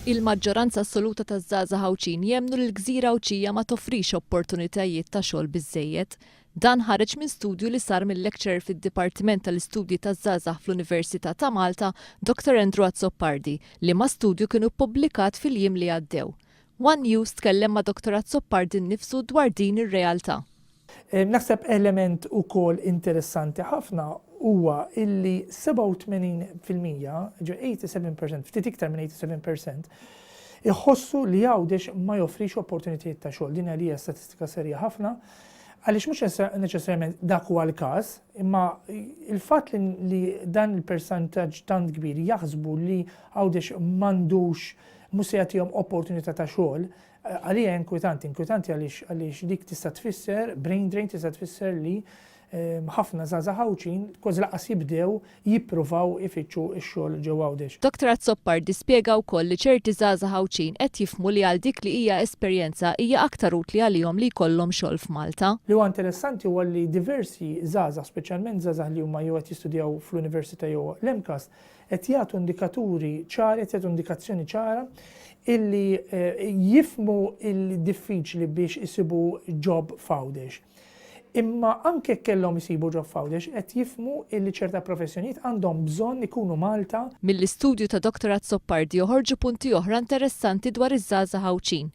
Il-maġġoranza assoluta taz-żgħażagħ Ghawdxin jemmnu li l-gżira Għawdxija ma toffrix opportunitajiet ta' xogħol biżżejjed. Dan ħareġ minn studju li sar mill-lecturer fid-dipartiment tal-istudji taz-zaghzagh fl-Universita ta' Malta, Dr. Andrew Azzopardi, li ma' studju kienu ppubblikat fil-jiem li għaddew. One News tkellem ma' Dr. Azzopardi nnifsu dwar din ir-realtà. Naħseb element ukoll interessanti ħafna huwa illi 87%, 87%, ftit iktar minn 87%, iħossu li Ghawdex ma joffrix opportunitajiet ta' xogħol. Din hija statistika serja ħafna, għaliex mhux neċessarjament dak huwa l-każ, imma il-fatt li dan il-persentaġġ tant kbir jaħsbu li Ghawdex m'għandux mhux se jagħtihom opportunità ta' xogħol, għalija inkwetanti għaliex dik tista' tfisser, brain drain tista' tfisser li ħafna żgħażagħ Ghawdxin kważi laqas jibdew jippruvaw ifittxu x-xogħol ġew Ghawdex. Dr. Azzopardi spjega wkoll li ċerti żgħażagħ Ghawdxin qed jifhmu li għal dik li hija esperjenza hija aktar utli għalihom li jkollhom xogħol f'Malta. Li huwa interessanti huwa li diversi żgħażagħ, speċjalment żgħażagħ li huma jew qed jistudjaw fl-Universita jew l-MCAS, qed jagħtu indikaturi ċari, qed jagħtu indikazzjoni ċara illi jifhmu il-diffiċli biex isibu job f'Ghawdex. Imma anke kellhom isibu ġob f'Ghawdex qed jifhmu illi ċerta professjonijiet għandhom bżonn ikunu Malta. Mill-istudju ta' Dr. Azzopardi joħorġu punti oħra interessanti dwar iż-żgħażagħ Ghawdxin.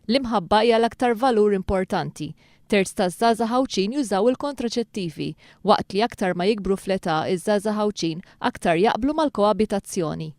L-imħabba hija l-aktar valur importanti. Terz taż-żgħażagħ Ghawdxin jużaw il-kontraċettivi, waqt li aktar ma jikbru fl-età iż-żgħażagħ Ghawdxin aktar jaqblu mal-koabitazzjoni.